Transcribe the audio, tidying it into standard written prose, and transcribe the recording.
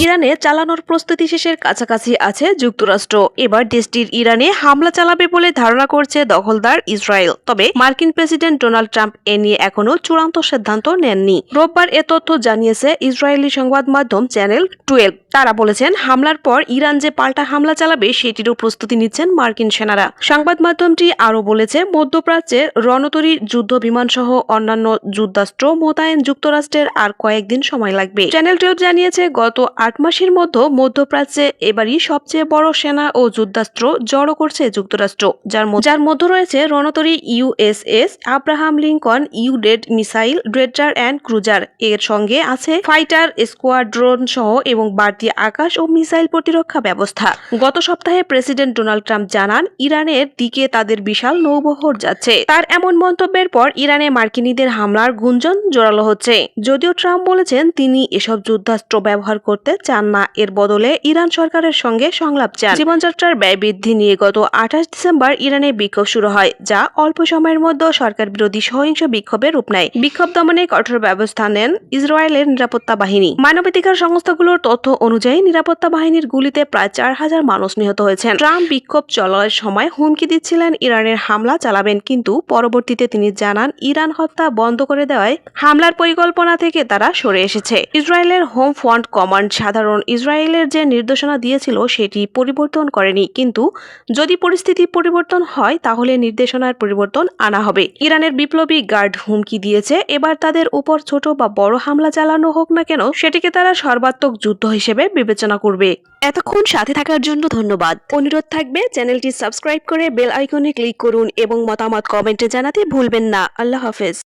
ইরানে চালানোর প্রস্তুতি শেষের কাছাকাছি আছে যুক্তরাষ্ট্র। এবার দেশটির ইরানে হামলা চালাবে বলে ধারণা করছে দখলদার ইসরায়েল। তবে মার্কিন প্রেসিডেন্ট ডোনাল্ড ট্রাম্প এ নিয়ে এখনো চূড়ান্ত সিদ্ধান্ত নেননি। রোববার এ তথ্য জানিয়েছে ইসরায়েলি সংবাদ মাধ্যম চ্যানেল 12। তারা বলেছেন, হামলার পর ইরান যে পাল্টা হামলা চালাবে সেটিরও প্রস্তুতি নিচ্ছেন মার্কিন সেনারা। সংবাদ মাধ্যমটি আরও বলেছে, মধ্যপ্রাচ্যে রণতরী যুদ্ধ বিমান সহ অন্যান্য যুদ্ধাস্ত্র মোতায়েন যুক্তরাষ্ট্রের আর কয়েকদিন সময় লাগবে। চ্যানেল 12 জানিয়েছে, গত 8 মাসের মধ্যে মধ্যপ্রাচ্যে এবারই সবচেয়ে বড় সেনা ও যুদ্ধাস্ত্র জড়ো করছে যুক্তরাষ্ট্র, যার মধ্যে রয়েছে রণতরী USS Abraham Lincoln, guided missile destroyer and cruiser. এর সঙ্গে আছে ফাইটার স্কোয়াড্রন সহ এবং বাড়তি আকাশ ও মিসাইল প্রতিরক্ষা ব্যবস্থা। গত সপ্তাহে প্রেসিডেন্ট ডোনাল্ড ট্রাম্প জানান, ইরানের দিকে তাদের বিশাল নৌবহর যাচ্ছে। তার এমন মন্তব্যের পর ইরানে মার্কিনীদের হামলার গুঞ্জন জোরালো হচ্ছে। যদিও ট্রাম্প বলেছেন তিনি এসব যুদ্ধাস্ত্র ব্যবহার করতে চান না, এর বদলে ইরান সরকারের সঙ্গে সংলাপ চান। জীবনযাত্রার ব্যয় বৃদ্ধি নিয়ে গত 28 ডিসেম্বর ইরানে বিক্ষোভ শুরু হয়, যা অল্প সময়ের মধ্যে সরকার বিরোধী সহিংস বিক্ষোভের রূপ নেয়। বিক্ষোভ দমনে কঠোর ব্যবস্থা নেন ইসরায়েলের নিরাপত্তা বাহিনী। মানবাধিকার সংস্থাগুলোর তথ্য অনুযায়ী নিরাপত্তা বাহিনীর গুলিতে প্রায় 4000 মানুষ নিহত হয়েছেন। ট্রাম্প বিক্ষোভ চলার সময় হুমকি দিচ্ছিলেন ইরানের হামলা চালাবেন, কিন্তু পরবর্তীতে তিনি জানান ইরান হত্যা বন্ধ করে দেওয়ায় হামলার পরিকল্পনা থেকে তারা সরে এসেছে। ইসরায়েলের হোম ফ্রন্ট কমান্ড সাধারণ ইসরায়েলের যে নির্দেশনা দিয়েছিল সেটি পরিবর্তন করেনি, কিন্তু যদি পরিস্থিতি পরিবর্তন হয় তাহলে নির্দেশনার পরিবর্তন আনা হবে। ইরানের বিপ্লবী গার্ড হুমকি দিয়েছে, এবার তাদের উপর ছোট বা বড় হামলা চালানো হোক না কেন সেটিকে তারা সর্বাত্মক যুদ্ধ হিসেবে বিবেচনা করবে। এতক্ষণ সাথে থাকার জন্য ধন্যবাদ। অনুরোধ থাকবে চ্যানেলটি সাবস্ক্রাইব করে বেল আইকনে ক্লিক করুন এবং মতামত কমেন্টে জানাতে ভুলবেন না। আল্লাহ হাফেজ।